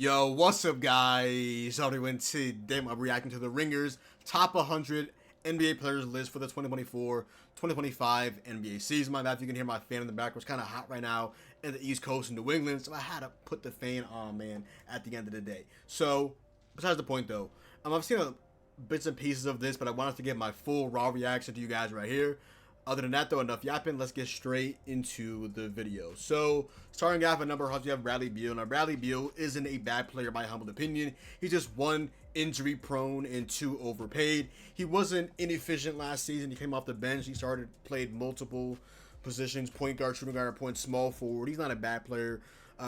Yo, what's up, guys? Everyone, today I'm reacting to the Ringers top 100 NBA players list for the 2024-2025 NBA season. My bad if you can hear my fan in the background. It's kind of hot right now in the East Coast in New England, so I had to put the fan on, man, at the end of the day. So, besides the point, though, I've seen bits and pieces of this, but I wanted to get my full raw reaction to you guys right here. Other than that, though, enough yapping. Let's get straight into the video. So, starting off at number 100, you have Bradley Beal. Now, Bradley Beal isn't a bad player by humble opinion. He's just one injury prone and two overpaid. He wasn't inefficient last season. He came off the bench. He played multiple positions: point guard, shooting guard, point small forward. He's not a bad player.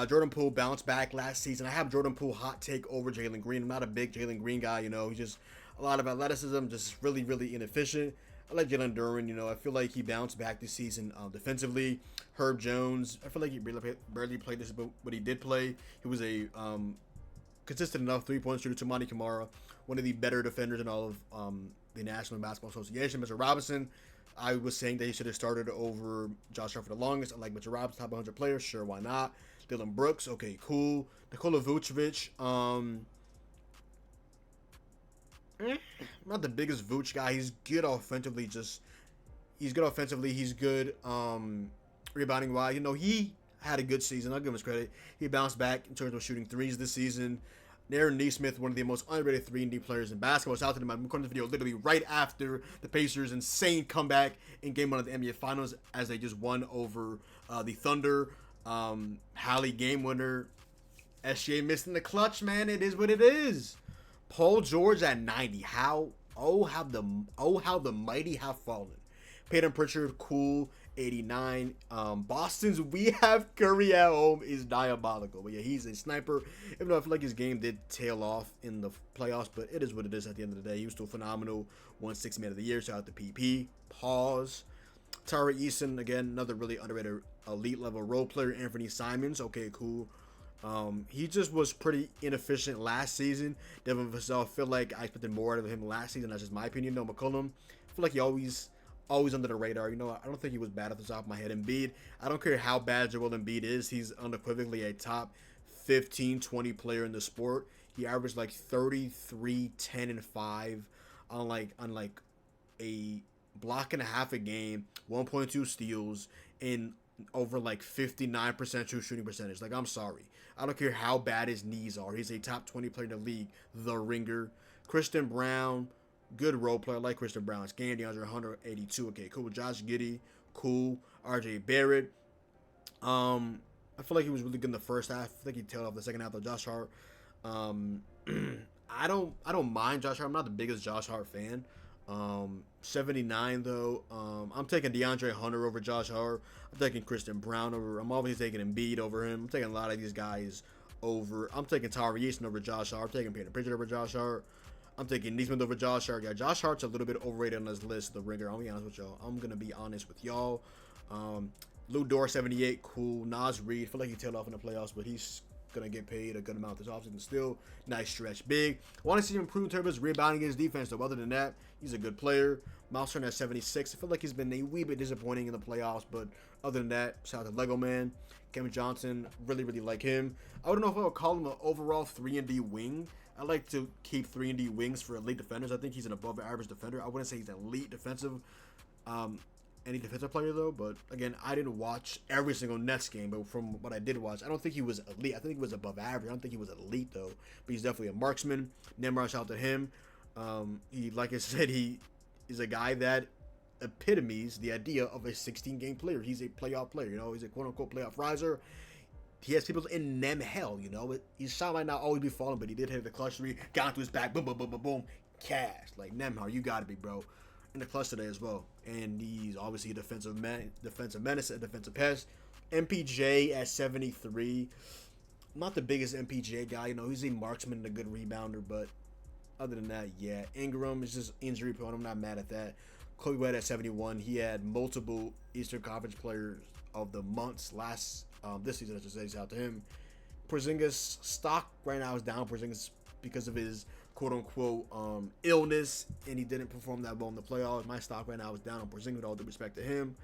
Jordan Poole bounced back last season. I have Jordan Poole hot take over Jalen Green. I'm not a big Jalen Green guy. He's just a lot of athleticism, just really, really inefficient. I like Jalen Duren. I feel like he bounced back this season defensively. Herb Jones, I feel like he barely played this, but he did play. He was a consistent enough three-point shooter. Toumani Camara, one of the better defenders in all of the National Basketball Association. Mr. Robinson, I was saying that he should have started over Josh Hart for the longest. I like Mitchell Robinson, top 100 player. Sure, why not? Dylan Brooks, okay, cool. Nikola Vucevic, not the biggest Vooch guy. He's good offensively. He's good offensively. He's good rebounding wise. He had a good season. I'll give him his credit. He bounced back in terms of shooting threes this season. Aaron Nesmith, one of the most underrated 3-and-D players in basketball. It's out to I'm recording this video literally right after the Pacers' insane comeback in Game 1 of the NBA Finals as they just won over the Thunder. Hallie game winner. SGA missed in the clutch, man. It is what it is. Paul George at 90. How the mighty have fallen. Peyton Pritchard, cool, 89. Boston's we have Curry at home is diabolical. But yeah, he's a sniper. Even though I feel like his game did tail off in the playoffs, but it is what it is at the end of the day. He was still phenomenal. 160 man of the year. Shout out to PP. Pause. Tari Eason, again, another really underrated elite level role player. Anthony Simons, okay, cool. He just was pretty inefficient last season. Devin Vassell, I feel like I expected more out of him last season. That's just my opinion. No, McCollum, I feel like he always under the radar. I don't think he was bad at the top of my head. Embiid, I don't care how bad Joel Embiid is. He's unequivocally a top 15, 20 player in the sport. He averaged like 33, 10, and 5 on like a block and a half a game, 1.2 steals, in over like 59% true shooting percentage. Like, I'm sorry. I don't care how bad his knees are. He's a top 20 player in the league. The Ringer. Christian Brown, good role player. I like Christian Brown. It's game DeAndre Hunter, 82. Okay, cool. Josh Giddey, cool. RJ Barrett. I feel like he was really good in the first half. I think he tailed off the second half of Josh Hart. I don't mind Josh Hart. I'm not the biggest Josh Hart fan. 79 though. I'm taking DeAndre Hunter over Josh Hart. I'm taking Christian Brown over. I'm obviously taking Embiid over him. I'm taking a lot of these guys over. I'm taking Tari Eason over Josh Hart. I'm taking Peyton Pritchard over Josh Hart. I'm taking Nesmith over Josh Hart. Yeah, Josh Hart's a little bit overrated on this list. The Ringer. I'll be honest with y'all. I'm gonna be honest with y'all. Lou Dort, 78, cool. Naz Reid, I feel like he tailed off in the playoffs, but he's gonna get paid a good amount this offseason. Still, nice stretch. Big. I want to see him improve in terms of his rebounding his defense, though. Other than that, he's a good player. Miles Turner at 76. I feel like he's been a wee bit disappointing in the playoffs, but other than that, shout out to Lego Man. Kevin Johnson, really, really like him. I don't know if I would call him an overall 3-and-D wing. I like to keep 3-and-D wings for elite defenders. I think he's an above average defender. I wouldn't say he's an elite defensive any defensive player though, but again, I didn't watch every single Nets game, but from what I did watch, I don't think he was elite. I think he was above average. I don't think he was elite though, but he's definitely a marksman. Nemar, shout out to him. He, like I said, he is a guy that epitomes the idea of a 16-game player. He's a playoff player, he's a quote-unquote playoff riser. He has people in them hell, his shot might not always be falling, but he did hit the clutch three, got into his back, boom, boom, boom, boom, boom, cash. Like, Nemhar, you gotta be, bro, in the clutch today as well. And he's obviously a defensive menace, a defensive pest. MPJ at 73. I'm not the biggest MPJ guy. He's a marksman and a good rebounder, but other than that, yeah. Ingram is just injury prone. I'm not mad at that. Kobe White at 71. He had multiple Eastern Conference players of the months this season, I should say. Shout out to him. Porzingis stock right now is down. Porzingis because of his quote-unquote illness, and he didn't perform that well in the playoffs. My stock right now is down on Porzingis with all due respect to him.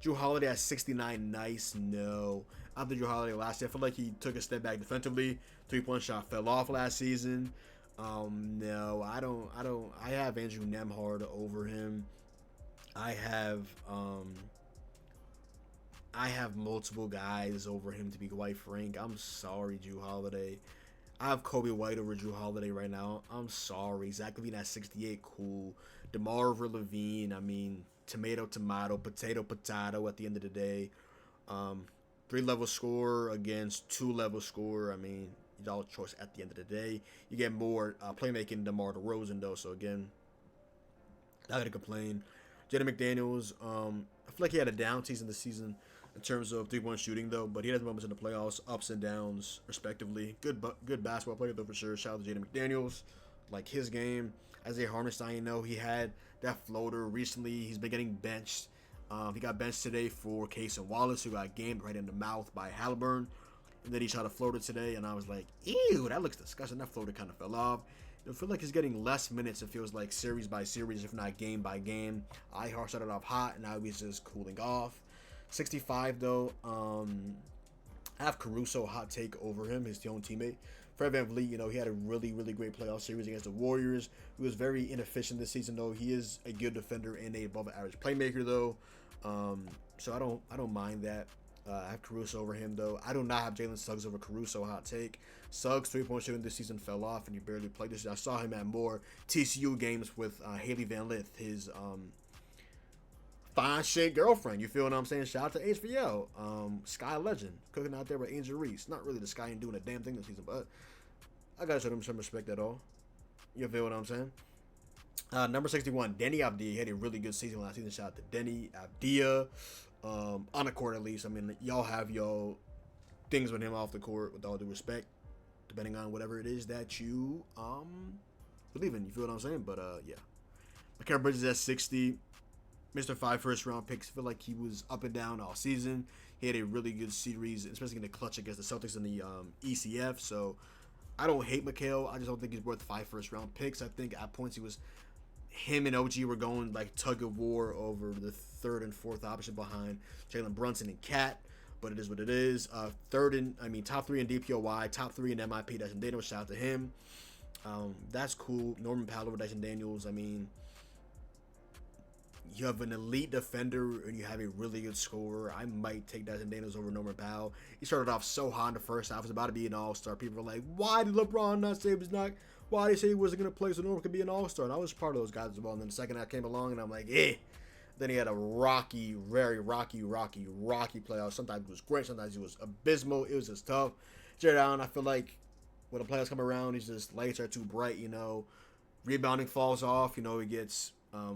Jrue Holiday at 69, nice. No. After Jrue Holiday last year, I feel like he took a step back defensively. 3-point shot fell off last season. No, I don't. I have Andrew Nemhard over him. I have um, I have multiple guys over him, to be quite frank. I'm sorry, Drew Holiday. I have Kobe White over Drew Holiday right now. I'm sorry. Zach LaVine at 68, cool. DeMar over Levine, I mean, tomato, tomato, potato, potato at the end of the day. Um, 3-level scorer against 2-level scorer. I mean, y'all choice at the end of the day. You get more playmaking DeMar DeRozan, though. So, again, not going to complain. Jaden McDaniels, I feel like he had a down season this season in terms of 3-point shooting, though, but he has moments in the playoffs, ups and downs, respectively. Good basketball player, though, for sure. Shout out to Jaden McDaniels. Like his game. Isaiah Hartenstein, he had that floater recently. He's been getting benched. He got benched today for Cason Wallace, who got gamed right in the mouth by Halliburton. And then he shot a floater today, and I was like, ew, that looks disgusting. That floater kind of fell off. I feel like he's getting less minutes. It feels like series by series, if not game by game. Ihart started off hot, and now he's just cooling off. 65, though. I have Caruso hot take over him, his own teammate. Fred VanVleet, he had a really, really great playoff series against the Warriors. He was very inefficient this season, though. He is a good defender and a above-average playmaker, though. So I don't mind that. I have Caruso over him, though. I do not have Jalen Suggs over Caruso, hot take. Suggs' 3-point shooting this season fell off, and he barely played this year. I saw him at more TCU games with Haley Van Lith, his fine shit girlfriend. You feel what I'm saying? Shout out to HVL. Sky Legend, cooking out there with Angel Reese. Not really the Sky ain't doing a damn thing this season, but I gotta show them some respect at all. You feel what I'm saying? Number 61, Denny Avdia. He had a really good season last season. Shout out to Denny Avdia. On the court, at least. I mean, y'all have your things with him off the court, with all due respect, depending on whatever it is that you believe in. You feel what I'm saying? But yeah. Mikal Bridges at 60. Mr. 5 first-round picks. I feel like he was up and down all season. He had a really good series, especially in the clutch against the Celtics in the ECF. So I don't hate Mikal. I just don't think he's worth 5 first-round picks. I think at points him and OG were going like tug of war over the third and fourth option behind Jalen Brunson and Cat. But it is what it is. Top 3 in DPOY, top 3 in MIP. Dyson Daniels, shout out to him. That's cool. Norman Powell over Dyson Daniels. I mean, you have an elite defender and you have a really good scorer. I might take Dyson Daniels over Norman Powell. He started off so hot in the first half. He was about to be an all-star. People were like, why did LeBron not say he was not? Why did he say he wasn't going to play so Norman could be an all-star? And I was part of those guys as well. And then the second half came along and I'm like, eh. Then he had a very rocky playoff. Sometimes it was great. Sometimes it was abysmal. It was just tough. Jared Allen, I feel like when the playoffs come around, his just lights are too bright, Rebounding falls off. He gets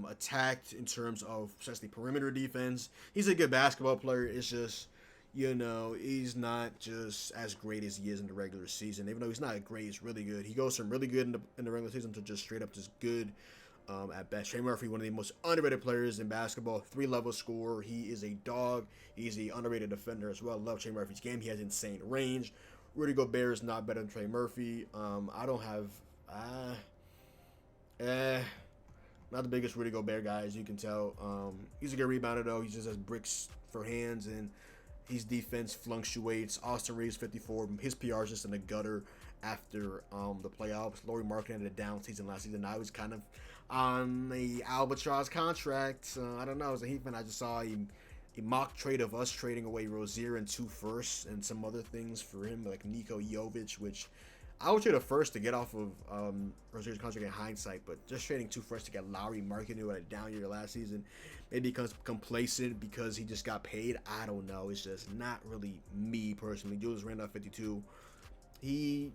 attacked in terms of especially perimeter defense. He's a good basketball player. It's just, he's not just as great as he is in the regular season. Even though he's not great, he's really good. He goes from really good in the regular season to just straight up just good at best. Trey Murphy, one of the most underrated players in basketball, 3-level scorer. He is a dog. He's an underrated defender as well. Love Trey Murphy's game. He has insane range. Rudy Gobert is not better than Trey Murphy. I don't have... not the biggest Rudy Gobert guy, as you can tell. He's a good rebounder, though. He just has bricks for hands, and his defense fluctuates. Austin Reeves, 54. His PR is just in the gutter after the playoffs. Lauri Markkanen had a down season last season. Now he's kind of on the albatross contract. I don't know. As a Heat fan, I just saw a mock trade of us trading away Rozier and 2 firsts and some other things for him, like Niko Jovic, which I would trade a first to get off of Rozier's contract in hindsight, but just trading 2 firsts to get Lauri Markkanen, who had a down year last season, maybe becomes complacent because he just got paid. I don't know. It's just not really me personally. Julius Randle, 52. He,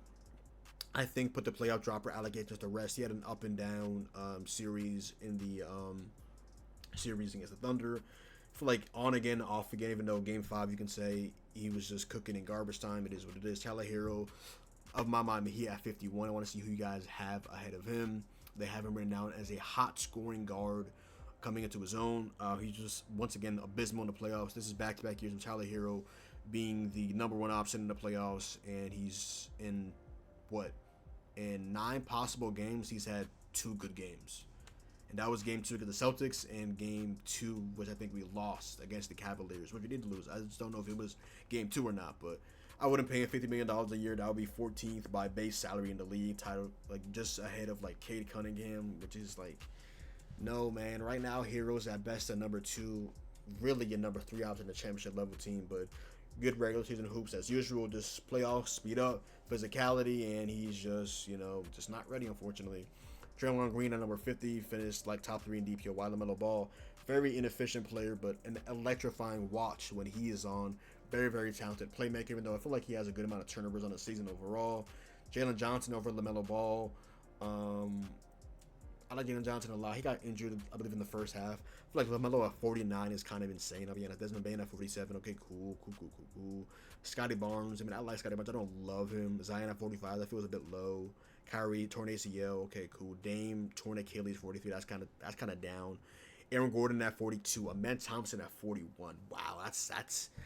I think, put the playoff dropper allegations to rest. He had an up and down series in the series against the Thunder. I feel like on again, off again, even though Game 5 you can say he was just cooking in garbage time. It is what it is. Tyler Hero, of my mind, he at 51. I want to see who you guys have ahead of him. They have him written down as a hot scoring guard coming into his own. He's just, once again, abysmal in the playoffs. This is back-to-back years of Tyler Hero being the number 1 option in the playoffs, and he's in 9 possible games, he's had 2 good games. And that was Game 2 against the Celtics, and Game 2, which I think we lost against the Cavaliers, which we did lose. I just don't know if it was Game 2 or not, but I wouldn't pay him $50 million a year. That would be 14th by base salary in the league, title like just ahead of like Cade Cunningham, which is like, no man. Right now, Hero's at best a number 2, really a number 3 option in the championship level team, but good regular season hoops as usual. Just playoffs, speed up, physicality, and he's just just not ready, unfortunately. Draymond Green at number 50 finished like top 3 in DPOY. LaMelo Ball, very inefficient player, but an electrifying watch when he is on. Very, very talented playmaker, even though I feel like he has a good amount of turnovers on the season overall. Jalen Johnson over LaMelo Ball. I like Jalen Johnson a lot. He got injured, I believe, in the first half. I feel like LaMelo at 49 is kind of insane. I'll be honest. Desmond Bane at 47. Okay, cool. Scotty Barnes. I mean, I like Scotty Barnes. I don't love him. Zion at 45. That feels a bit low. Kyrie, torn ACL. Okay, cool. Dame, torn Achilles, 43. That's kind of down. Aaron Gordon at 42. Amen Thompson at 41. Wow, that's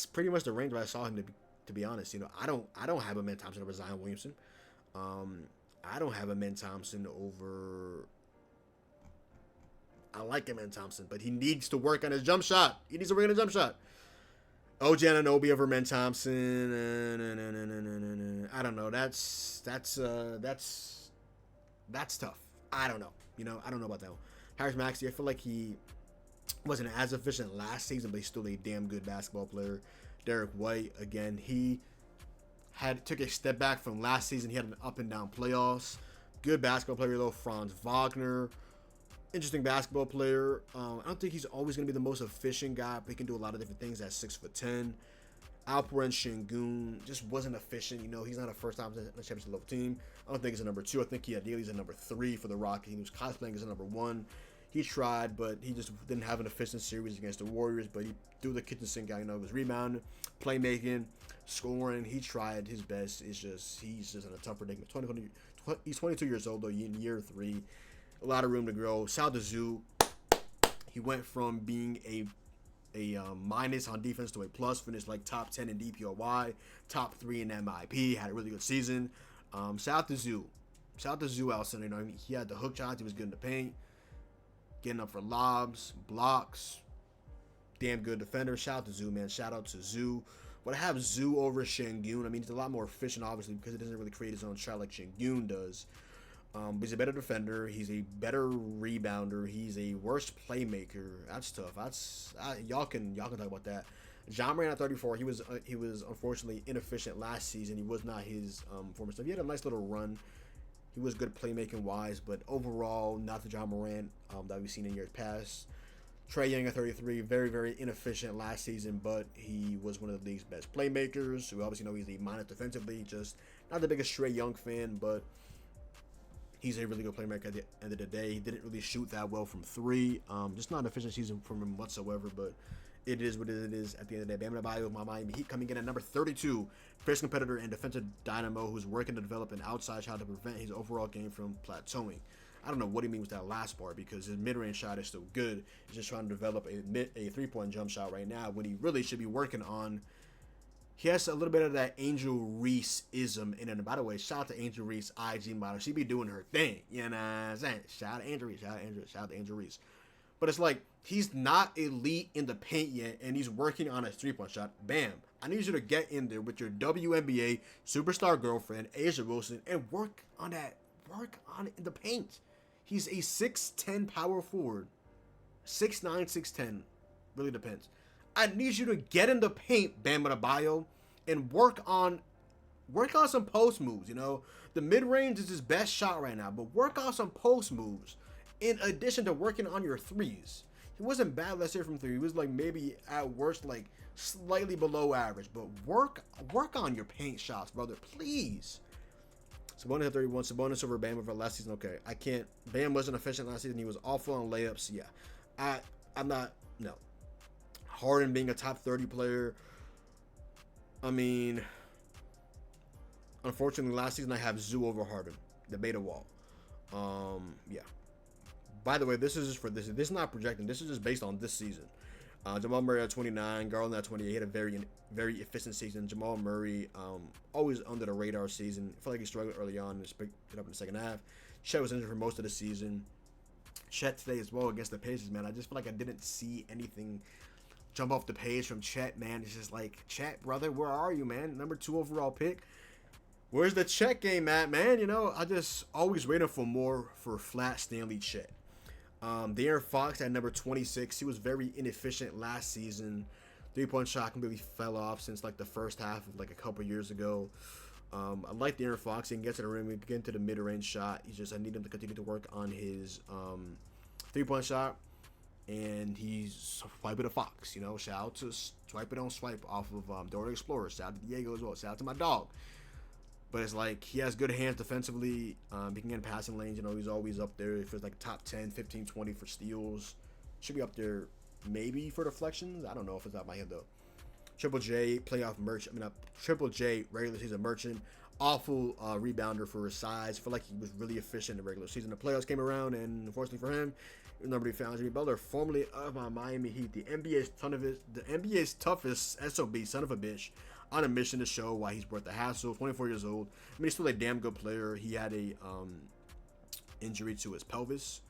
pretty much the range where I saw him to be honest. I don't have Amen Thompson over Zion Williamson. I don't have Amen Thompson over. I like Amen Thompson, but he needs to work on his jump shot. He needs to work on his jump shot. OG Anunoby over Amen Thompson. I don't know. That's tough. I don't know. I don't know about that one. Tyrese Maxey, I feel like he wasn't as efficient last season, but he's still a damn good basketball player. Derek White, again, he took a step back from last season. He had an up and down playoffs. Good basketball player though. Franz Wagner, interesting basketball player. I don't think he's always going to be the most efficient guy, but he can do a lot of different things at 6'10". Alperen Sengun just wasn't efficient. He's not a first time in the championship level team. I don't think he's a number 2. I think he ideally is a number 3 for the Rockets. He was cosplaying as a number 1. He tried, but he just didn't have an efficient series against the Warriors. But he threw the kitchen sink out. He was rebounding, playmaking, scoring. He tried his best. It's just he's just in a tough predicament. He's 22 years old though, in year 3. A lot of room to grow. Sal Tzu, he went from being a minus on defense to a plus. Finished like top 10 in DPOY, top 3 in MIP. Had a really good season. Sal Tzu outstanding. He had the hook shots. He was good in the paint. Getting up for lobs, blocks, damn good defender. Shout out to Zoo, man. Shout out to Zoo. But I have Zoo over Sengun. I mean, he's a lot more efficient, obviously, because he doesn't really create his own shot like Sengun does. But he's a better defender. He's a better rebounder. He's a worse playmaker. That's tough. Y'all can talk about that. Ja Morant at 34. He was unfortunately inefficient last season. He was not his former stuff. He had a nice little run. He was good playmaking wise, but overall, not the Ja Morant that we've seen in years past. Trae Young at 33, very, very inefficient last season, but he was one of the league's best playmakers. We obviously know he's a minus defensively, just not the biggest Trae Young fan, but he's a really good playmaker at the end of the day. He didn't really shoot that well from 3. Just not an efficient season from him whatsoever, but it is what it is at the end of the day. Bam Adebayo, my Miami Heat coming in at number 32. Fierce competitor and defensive dynamo who's working to develop an outside shot to prevent his overall game from plateauing. I don't know what he means with that last part because his mid-range shot is still good. He's just trying to develop a three-point jump shot right now when he really should be working on. He has a little bit of that Angel Reese-ism in it. And by the way, shout out to Angel Reese, IG model. She be doing her thing. You know what I'm saying? Shout out to Angel Reese. Shout out to Angel Reese. But it's like, he's not elite in the paint yet, and he's working on a three-point shot. Bam. I need you to get in there with your WNBA superstar girlfriend, A'ja Wilson, and work on it in the paint. He's a 6'10 power forward. 6'9", 6'10. Really depends. I need you to get in the paint, Bam Adebayo, and work on some post moves. The mid-range is his best shot right now, but work on some post moves in addition to working on your threes. He wasn't bad last year from 3. He was like maybe at worst like slightly below average, but work on your paint shots, brother, please. Sabonis at 31. Sabonis over Bam over last season. Okay, I can't. Bam wasn't efficient last season. He was awful on layups. Yeah, I'm not. No. Harden being a top 30 player. I mean, unfortunately, last season I have Zoo over Harden. The beta wall. Yeah. By the way, this is just for this. This is not projecting. This is just based on this season. Jamal Murray at 29, Garland at 28. He had a very, very efficient season. Jamal Murray, always under the radar season. I feel like he struggled early on and picked it up in the second half. Chet was injured for most of the season. Chet today as well against the Pacers, man. I just feel like I didn't see anything jump off the page from Chet, man. It's just like, Chet, brother, where are you, man? Number 2 overall pick. Where's the Chet game at, man? You know, I just always waiting for more for flat Stanley Chet. De'Aaron Fox at number 26. He was very inefficient last season. 3-point shot completely fell off since like the first half of like a couple years ago. I like De'Aaron Fox. He can get to the rim. He can get to the mid-range shot. I need him to continue to work on his 3-point shot. And he's Swipe It a Fox. You know, shout out to Swipe It on Swipe off of Dora Explorer. Shout out to Diego as well. Shout out to my dog. But it's like he has good hands defensively. He can get in passing lanes. You know, he's always up there for like top 10, 15, 20 for steals. Should be up there maybe for deflections. I don't know if it's out of my head though. Triple J, playoff merchant. Triple J, regular season merchant. Awful rebounder for his size. I feel like he was really efficient in the regular season. The playoffs came around, and unfortunately for him, nobody found Jimmy Butler, formerly of my Miami Heat, the NBA's toughest SOB, son of a bitch, on a mission to show why he's worth the hassle. 24 years old. I mean, he's still a damn good player. He had a injury to his pelvis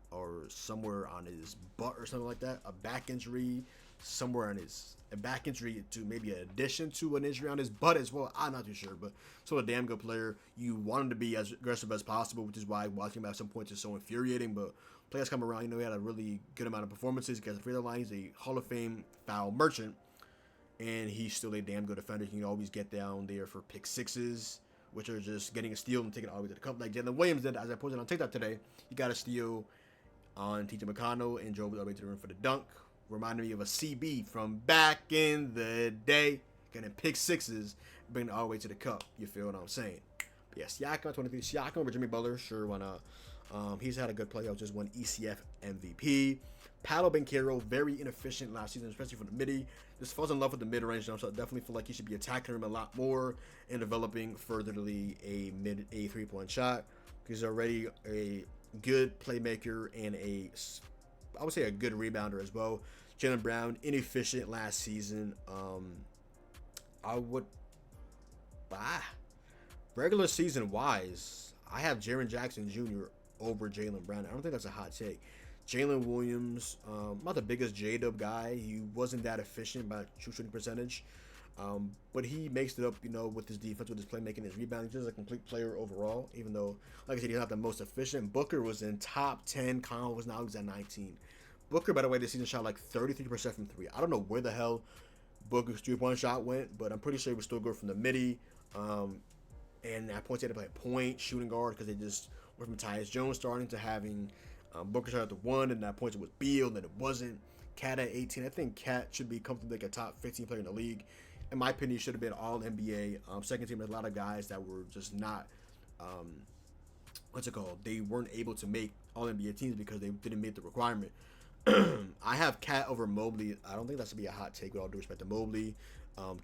or somewhere on his butt or something like that. A back injury somewhere on a back injury to maybe an addition to an injury on his butt as well. I'm not too sure, but still a damn good player. You want him to be as aggressive as possible, which is why watching him at some points is so infuriating. But players come around, you know, he had a really good amount of performances. He gets the free throw line. He's a Hall of Fame foul merchant. And he's still a damn good defender. He can always get down there for pick sixes, which are just getting a steal and taking it all the way to the cup. Like Jalen Williams did, as I posted on TikTok today. He got a steal on TJ McConnell and drove it all the way to the rim for the dunk. Reminded me of a CB from back in the day. Getting pick sixes, bringing it all the way to the cup. You feel what I'm saying? But yeah, Siakam, 23. Siakam over Jimmy Butler. Sure, why not? He's had a good playoff. Just won ECF MVP. Paolo Banchero, very inefficient last season, especially for the midi. Just falls in love with the mid-range jump shot. Definitely feel like he should be attacking him a lot more and developing furtherly a 3-point shot. He's already a good playmaker and I would say a good rebounder as well. Jaylen Brown, inefficient last season. Regular season wise, I have Jaren Jackson Jr. over Jaylen Brown. I don't think that's a hot take. Jalen Williams, not the biggest J-Dub guy. He wasn't that efficient by true shooting percentage. But he makes it up, you know, with his defense, with his playmaking, his rebounding. Just a complete player overall, even though, like I said, he's not the most efficient. Booker was in top 10. Connell was now, he's at 19. Booker, by the way, this season shot like 33% from 3. I don't know where the hell Booker's 3-point shot went, but I'm pretty sure he was still good from the midi. And at points, he had to play a point, shooting guard, because they just went from Tyus Jones starting to having Booker started at the 1, and at points it was Beal, then it wasn't. Cat at 18. I think Cat should be comfortably like a top 15 player in the league. In my opinion, he should have been all NBA. Second team, there's a lot of guys that were just not, they weren't able to make all NBA teams because they didn't meet the requirement. I have Cat over Mobley. I don't think that should be a hot take with all due respect to Mobley.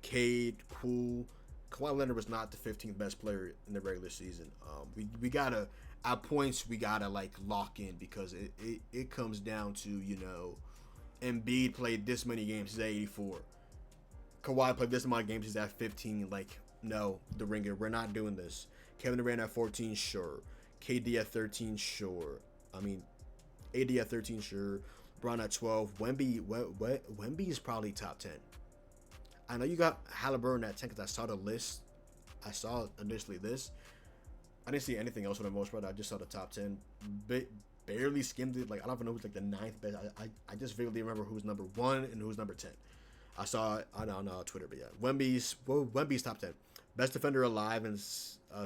Cade, cool. Kawhi Leonard was not the 15th best player in the regular season. We gotta, at points, we gotta like lock in because it comes down to, you know, Embiid played this many games, he's at 84. Kawhi played this amount of games, he's at 15. Like, no, the Ringer, we're not doing this. Kevin Durant at 14, sure. KD at 13, sure. I mean, AD at 13, sure. LeBron at 12. Wemby is probably top 10. I know you got Halliburton at 10 because I saw the list. I saw initially this. I didn't see anything else for the most part. I just saw the top 10. Barely skimmed it. Like, I don't even know who's like the 9th best. I just vividly remember who's number 1 and who's number 10. I saw it on Twitter, but yeah. Wemby's top 10. Best defender alive and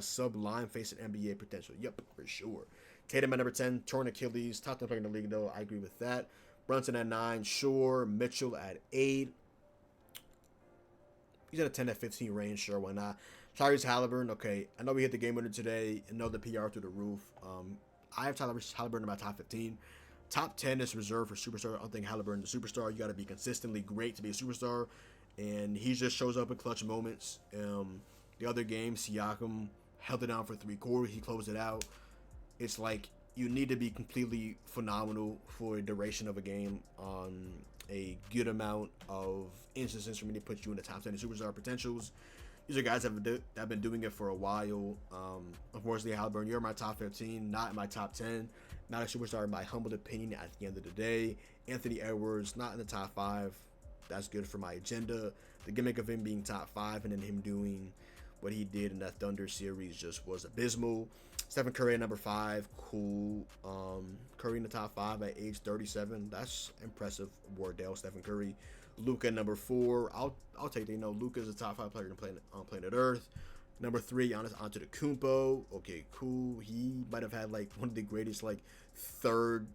sublime facing NBA potential. Yep, for sure. Tatum at number 10. Torn Achilles. Top 10 player in the league, though. I agree with that. Brunson at 9. Sure. Mitchell at 8. He's at a 10 at 15 range. Sure, why not? Tyrese Halliburton. Okay, I know we hit the game winner today. And know the PR through the roof. I have Tyrese Halliburton in my top 15. Top 10 is reserved for superstar. I don't think Halliburton's a superstar. You got to be consistently great to be a superstar. And he just shows up in clutch moments. The other game, Siakam held it down for 3 quarters. He closed it out. It's like you need to be completely phenomenal for a duration of a game on a good amount of instances for me to put you in the top 10 superstar potentials. These are guys that have been doing it for a while. Unfortunately, Halliburton, you're in my top 15, not in my top 10. Not a superstar in my humble opinion at the end of the day. Anthony Edwards, not in the top 5. that's good for my agenda. The gimmick of him being top 5 and then him doing what he did in that Thunder series just was abysmal. Stephen Curry at number 5, cool. Curry in the top 5 at age 37, that's impressive. Wardell, Stephen Curry. Luka at number 4, I'll take that. You know, Luka's a top 5 player on planet Earth. Number 3, Giannis Antetokounmpo. Okay, cool. He might have had like one of the greatest like third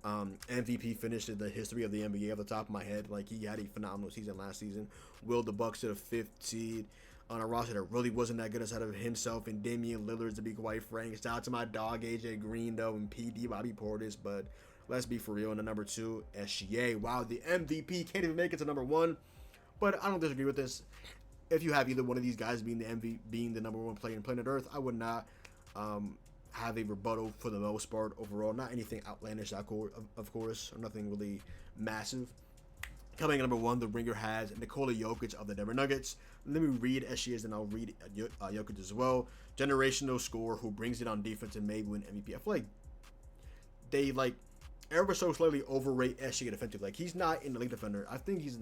MVP finish in the history of the NBA off the top of my head. Like, he had a phenomenal season last season. Willed the Bucks to the 5th seed on a roster that really wasn't that good outside of himself and Damian Lillard, to be quite frank. Shout out to my dog AJ Green though and PD Bobby Portis, but let's be for real. In the number 2, SGA. Wow, the MVP can't even make it to number 1, but I don't disagree with this. If you have either one of these guys being the MVP, being the number 1 player in planet Earth, I would not have a rebuttal for the most part overall. Not anything outlandish, of course, or nothing really massive. Coming in number 1, the Ringer has Nikola Jokic of the Denver Nuggets. Let me read SGA's, and I'll read Jokic as well. Generational scorer who brings it on defense and may win MVP. I feel like they ever so slightly overrate SGA defensively. Like, he's not an elite defender. I think he's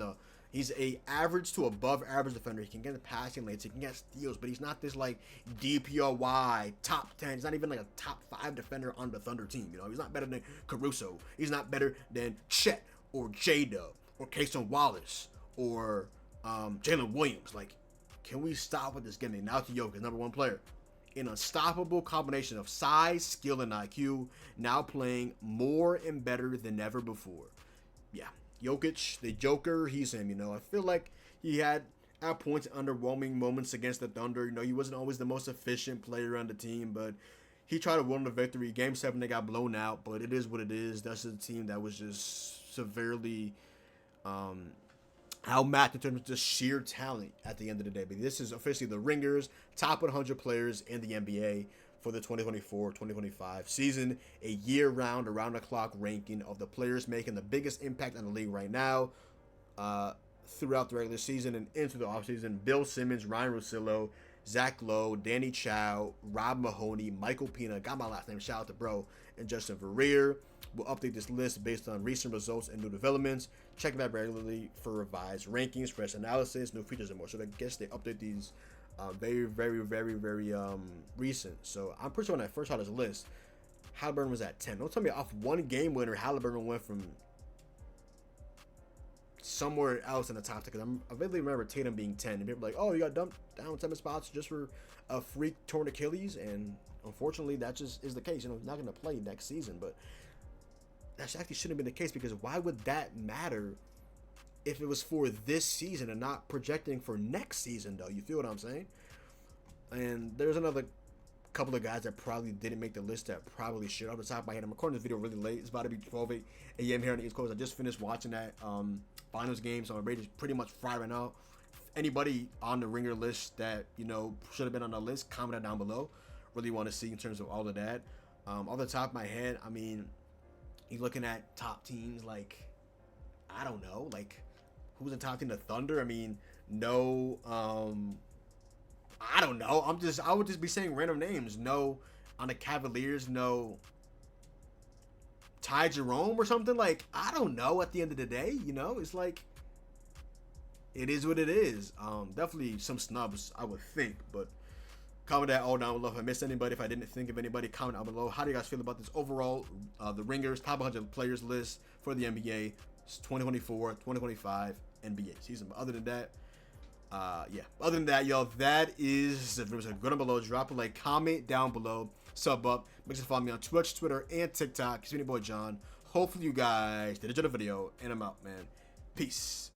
a average to above average defender. He can get the passing lanes, he can get steals, but he's not this like DPOY top 10. He's not even like a top 5 defender on the Thunder team. You know, he's not better than Caruso. He's not better than Chet or J-Dub or Cason Wallace or Jalen Williams. Like, can we stop with this gimmick? Now to Jokic, number 1 player. An unstoppable combination of size, skill, and IQ, now playing more and better than ever before. Yeah, Jokic, the Joker, he's him, you know. I feel like he had, at points, underwhelming moments against the Thunder. You know, he wasn't always the most efficient player on the team, but he tried to win the victory. Game 7, they got blown out, but it is what it is. That's a team that was just severely outmatched in terms of just sheer talent at the end of the day. But this is officially the Ringers, top 100 players in the NBA for the 2024-2025 season, a year-round, around-the-clock ranking of the players making the biggest impact on the league right now throughout the regular season and into the offseason. Bill Simmons, Ryan Russillo, Zach Lowe, Danny Chow, Rob Mahoney, Michael Pina, got my last name, shout out to bro, and Justin Verrier. We'll update this list based on recent results and new developments. Check back regularly for revised rankings, fresh analysis, new features, and more. So I guess they update these very recent. So I'm pretty sure when I first saw this list, Halliburton was at 10. Don't tell me off one game winner, Halliburton went from somewhere else in the top 10. Because I vividly remember Tatum being 10. And people were like, oh, you got dumped down 7 spots just for a freak torn Achilles. And unfortunately, that just is the case. You know, he's not going to play next season. But that actually shouldn't have been the case, because why would that matter if it was for this season and not projecting for next season, though? You feel what I'm saying? And there's another couple of guys that probably didn't make the list that probably should. Off the top of my head, I'm recording this video really late. It's about to be 12 a.m. here on the East Coast. I just finished watching that finals game, so I'm ready to pretty much fry right now. Anybody on the Ringer list that, you know, should have been on the list, comment that down below. Really want to see in terms of all of that. Off the top of my head, I mean, you're looking at top teams like, I don't know, like, who's in top team? The Thunder? I mean, no, I don't know. I would just be saying random names. No, on the Cavaliers, no, Ty Jerome or something. Like, I don't know. At the end of the day, you know, it's like, it is what it is. Definitely some snubs, I would think, but comment that all down below. If I missed anybody, if I didn't think of anybody, comment down below. How do you guys feel about this overall, the Ringers top 100 players list for the NBA 2024-2025 NBA season? But other than that, yeah. Other than that, y'all, that is the video. So go down below, drop a like, comment down below, sub up. Make sure to follow me on Twitch, Twitter, and TikTok. It's me, your boy John. Hopefully you guys did enjoy the video, and I'm out, man. Peace.